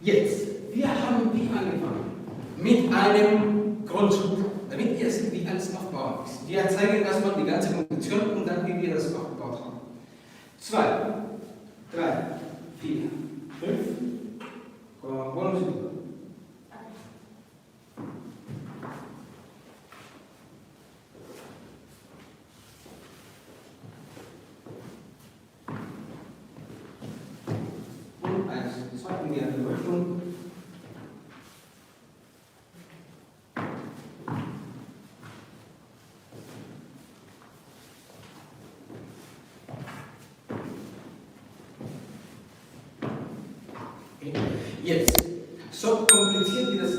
Jetzt, wir haben wie angefangen mit einem Grundschritt, damit ihr seht, wie alles aufbauen ist. Wir zeigen erstmal die ganze Konstruktion und dann, wie wir das aufgebaut haben. 2, 3, 4, 5, wollen Sie wieder? Und 1, 2, in die andere Richtung. Jetzt, so kompliziert wie das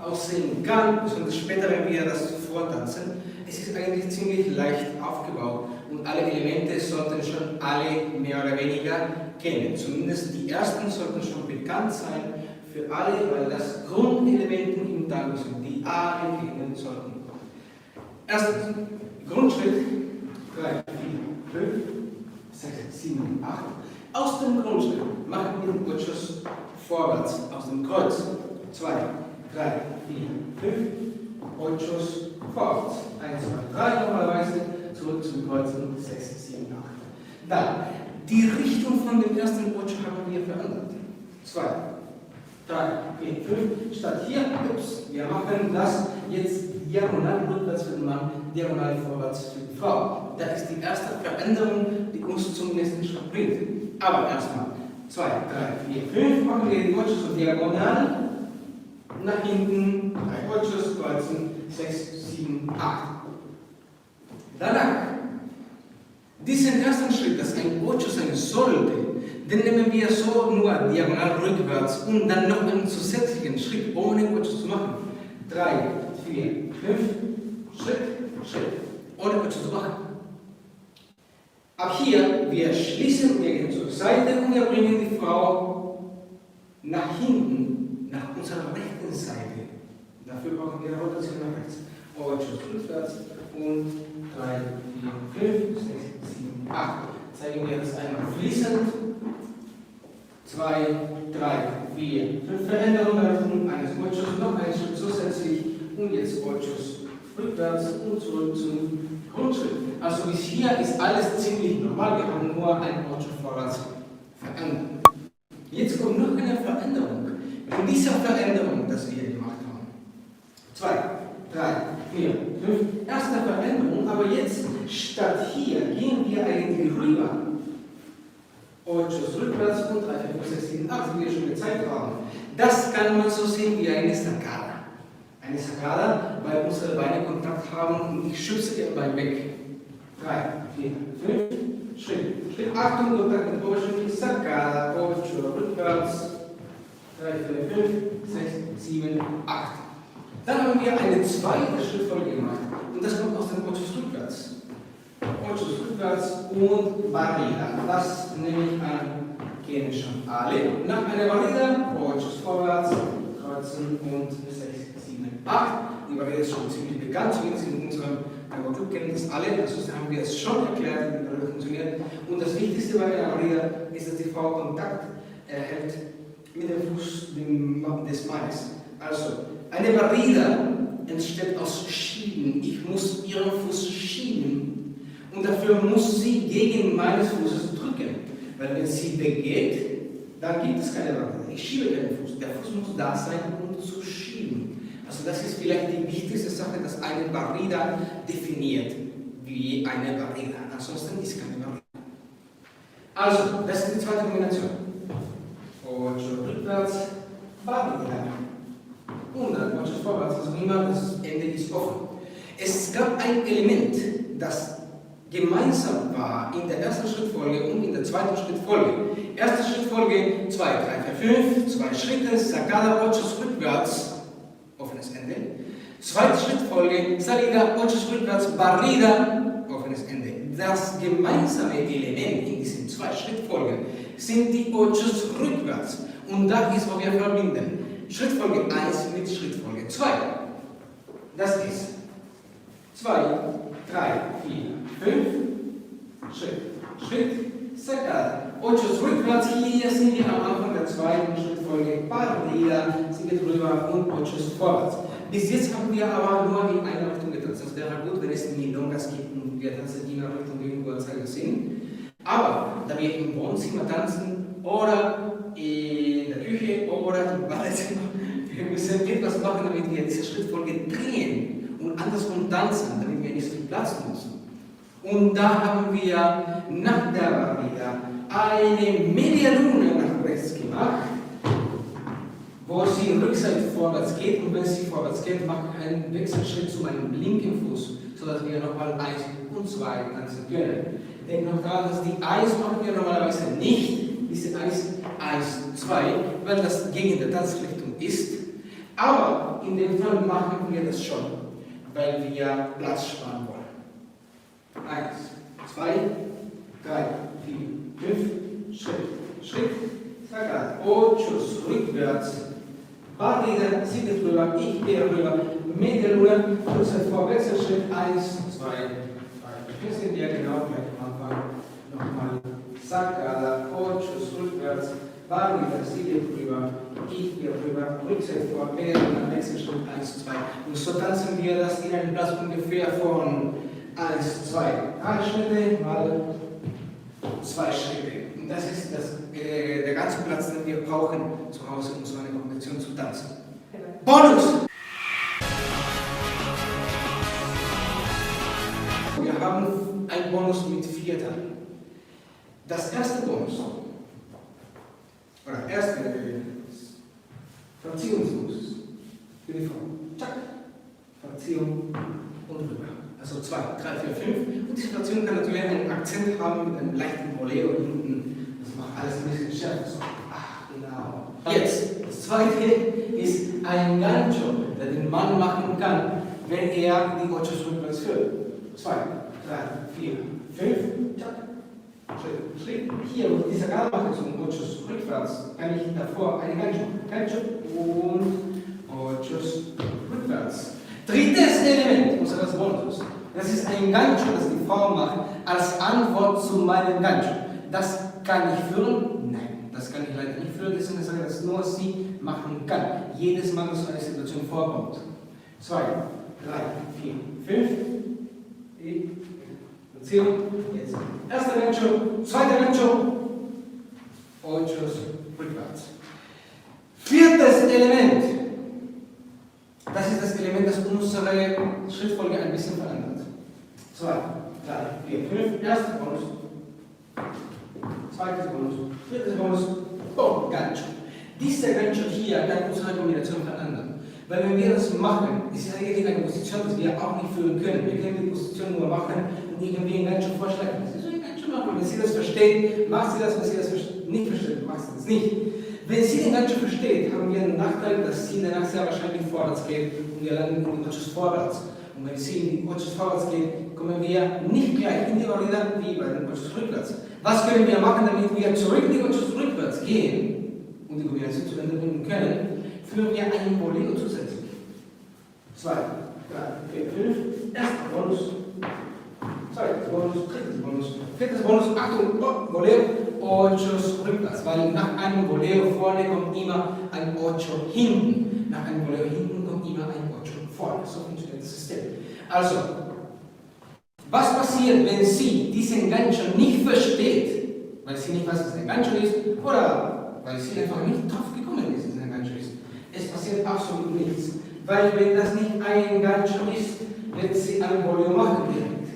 aussehen kann, besonders später, wenn wir das vortanzen, es ist eigentlich ziemlich leicht aufgebaut und alle Elemente sollten schon alle mehr oder weniger kennen. Zumindest die ersten sollten schon bekannt sein für alle, weil das Grundelemente im Tango sind, die alle kennen sollten. Erstens, Grundschritt 3, 4, 5, 6, 7, 8. Aus dem Grundschritt machen wir den Ochos vorwärts, aus dem Kreuz. 2, 3, 4, 5, Ochos vorwärts. 1, 2, 3 normalerweise, zurück zum Kreuz und 6, 7, 8. Dann, die Richtung von dem ersten Ocho haben wir verändert. 2, 3, 4, 5, statt hier, wir machen das jetzt diagonal rückwärts für den Mann, diagonal vorwärts für die Frau. Das ist die erste Veränderung, die uns zum nächsten Schritt bringt. Aber erstmal 2, 3, 4, 5 machen wir die Ochos so diagonal nach hinten, 3 Ochos kreuzen, 6, 7, 8. Danach, diesen ersten Schritt, das ein Ocho sein sollte, den nehmen wir so nur diagonal rückwärts und dann noch einen zusätzlichen Schritt, ohne Ochos zu machen. 3, 4, 5, Schritt, ohne Ochos zu machen. Ab hier, wir schließen, wir gehen zur Seite und wir bringen die Frau nach hinten, nach unserer rechten Seite. Dafür brauchen wir eine Rotation nach rechts. Ochos rückwärts und 3, 4, 5, 6, 7, 8. Zeigen wir das einmal fließend. 2, 3, 4, 5 Veränderungen eines Ochos, noch ein Schritt zusätzlich und jetzt Ochos rückwärts und zurück zum Grundschritt. Also bis hier ist alles ziemlich normal, wir haben nur ein Ocho vorwärts verändert. Jetzt kommt noch eine Veränderung. In dieser Veränderung, das wir hier gemacht haben. 2, 3, 4, 5, erste Veränderung, aber jetzt statt hier gehen wir eigentlich rüber. Ochos rückwärts und 3, 4, 5, 6, 7, 8, wie wir schon gezeigt haben. Das kann man so sehen wie eine Saccada. Eine Saccada, weil unsere Beine Kontakt haben und ich schütze ihr Bein weg. 3, 4, 5, Schritt. Achtung, Kontakt mit Oberschenkel, Saccada, Ocho, rückwärts. 3, 4, 5, 6, 7, 8. Dann haben wir eine zweite Schrittfolge gemacht und das kommt aus dem Ochos rückwärts. Ochos rückwärts und Barrida. Das nehme ich an, kennen schon alle. Nach einer Barrida, Ochos vorwärts, kreuzen und 6, 7, 8. Die Barrida ist schon ziemlich bekannt, zumindest in unserem Club kennen das alle, also haben wir es schon erklärt, wie die Barrida funktioniert. Und das Wichtigste bei einer Barrida ist, dass die Frau Kontakt erhält mit dem Fuß des Mannes. Also, eine Barrida entsteht aus Schieben. Ich muss ihren Fuß schieben und dafür muss sie gegen meines Fußes drücken. Weil wenn sie weggeht, dann gibt es keine Barrida. Ich schiebe keinen Fuß. Der Fuß muss da sein, um zu schieben. Also das ist vielleicht die wichtigste Sache, dass eine Barrida definiert wie eine Barrida. Ansonsten ist keine Barrida. Also, das ist die zweite Kombination. Ocho rückwärts, Barrida. Und dann Ocho vorwärts, also immer das Ende ist offen. Es gab ein Element, das gemeinsam war in der ersten Schrittfolge und in der zweiten Schrittfolge. Erste Schrittfolge 2, 3, 4, 5, 2 Schritte, Saccada, Ochos rückwärts, offenes Ende. Zweite Schrittfolge, Salida, Ochos rückwärts, Barrida, offenes Ende. Das gemeinsame Element in diesen 2 Schrittfolgen sind die Ochos rückwärts. Und da ist, wo wir verbinden. Schrittfolge 1 mit Schrittfolge 2. Das ist 2, 3, 4, 5, Schritt, Saccada, Ochos rückwärts, hier sind wir am Anfang der zweiten Schrittfolge. Barriera, sie geht rüber und Ochos vorwärts. Bis jetzt haben wir aber nur in eine Richtung getanzt. Das wäre gut, wenn es Milongas gibt und wir tanzen in eine Richtung, wie wir zeigen sind. Aber da wir im Wohnzimmer tanzen oder in der Küche oder im Badezimmer, wir müssen etwas machen, damit wir diese Schrittfolge drehen und andersrum tanzen, damit wir nicht so viel Platz nutzen. Und da haben wir nach der Barriera eine Media Luna nach rechts gemacht, wo sie rückseite vorwärts geht und wenn sie vorwärts geht, macht einen Wechselschritt zu meinem linken Fuß, sodass wir nochmal 1 und 2 tanzen können. Denkt noch daran, dass die 1 machen wir normalerweise nicht, diese 1, 2, weil das gegen die Tanzrichtung ist. Aber in dem Fall machen wir das schon, weil wir Platz sparen wollen. 1, 2, 3, 4, 5, Schritt, Sagat, Ochos, rückwärts, Barriera, sie geht rüber, ich gehe rüber, Media-Luna, Rückseite vor, Wechselschritt, 1, 2, 3. Hier sind wir genau gleich am Anfang. Nochmal, Sagat, Ochos, rückwärts, Barriera, sie geht rüber, ich gehe rüber, Rückseite vor, Media-Luna, Wechselschritt, 1, 2. Und so tanzen wir das in einem Platz ungefähr von 1, 2, 3 Schritte mal 2 Schritte. Und das ist der ganze Platz, den wir brauchen zu Hause, um so eine Kombination zu tanzen. Bonus! Wir haben einen Bonus mit 4 Teilen. Das erste Bonus, oder erste Verziehungsbonus, für die Frau. Zack, Verziehung und rüber. Also 2, 3, 4, 5. Und diese Verziehung kann natürlich einen Akzent haben mit einem leichten Bolero hinten. Das macht alles ein bisschen schärfer. So. Ach, genau. Jetzt, das zweite ist ein Gancho, der den Mann machen kann, wenn er die Ochos rückwärts führt. 2, 3, 4, 5. Zack. Schritt. Hier, wo dieser Gang mache zum Ochos rückwärts, kann ich davor einen Gancho und Ochos rückwärts. Drittes Element unseres Bonus. Das ist ein Gancho, das die Frau macht, als Antwort zu meinem Gancho. Das kann ich führen? Nein, das kann ich leider nicht führen. Deswegen sage ich, dass nur sie machen kann. Jedes Mal, dass so eine Situation vorkommt. 2, 3, 4, 5. Beziehung. Jetzt. Erster Gancho, zweiter Gancho. Ochos rückwärts. Viertes Element. Das ist das Element, das unsere Schrittfolge ein bisschen verändert. 2, 3, 4, 5. Erster Bonus. Zweites Bonus. Drittes Bonus. Boom, Gancho. Dieser Gancho hier kann unsere Kombination verändern. Weil wenn wir das machen, ist es eigentlich eine Position, die wir auch nicht führen können. Wir können die Position nur machen und irgendwie einen Gancho vorschlagen. Das ist ein Gancho machen. Wenn sie das versteht, macht sie das. Wenn sie das nicht versteht, macht sie das nicht. Wenn sie den Gancho versteht, haben wir den Nachteil, dass sie danach sehr wahrscheinlich vorwärts geht und wir landen in den Ochos vorwärts. Und wenn sie in die Ochos vorwärts geht, kommen wir nicht gleich in die Barriera wie bei den Ochos rückwärts. Was können wir machen, damit wir zurück in die Ochos rückwärts gehen und die Kombination zu Ende bringen können? Führen wir einen Bolero zusätzlich. 2, 3, 4, 5. Erster Bonus. Zweites Bonus. Drittes Bonus. Viertes Bonus. Achtung, Bolero. Ochos rückwärts. Weil nach einem Bolero vorne kommt immer ein Ocho hinten. Nach einem Bolero hinten kommt immer ein Ocho vorne. So funktioniert das System. Also, was passiert, wenn sie diesen Gancho nicht versteht, weil sie nicht weiß, was ein Gancho ist, oder weil sie einfach nicht drauf gekommen ist, dass es ein Gancho ist? Es passiert absolut nichts. Weil wenn das nicht ein Gancho ist, wird sie ein Bolero machen direkt.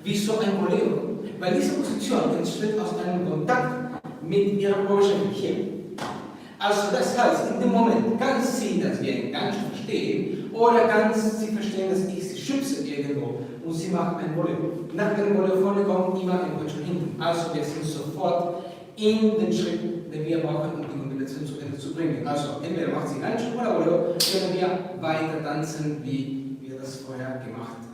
Wieso ein Bolero? Weil diese Position entsteht aus einem Kontakt mit ihrer Oberschenkel hier. Also das heißt, in dem Moment kann sie das wie ein Gancho verstehen oder kann sie verstehen, dass ich sie schütze irgendwo und sie macht ein Bolero. Nach dem Bolero vorne kommt immer ein Gancho hinten. Also wir sind sofort in den Schritt, den wir brauchen, um die Kombination zu Ende zu bringen. Also entweder macht sie Gancho oder Bolero, können wir weiter tanzen, wie wir das vorher gemacht haben.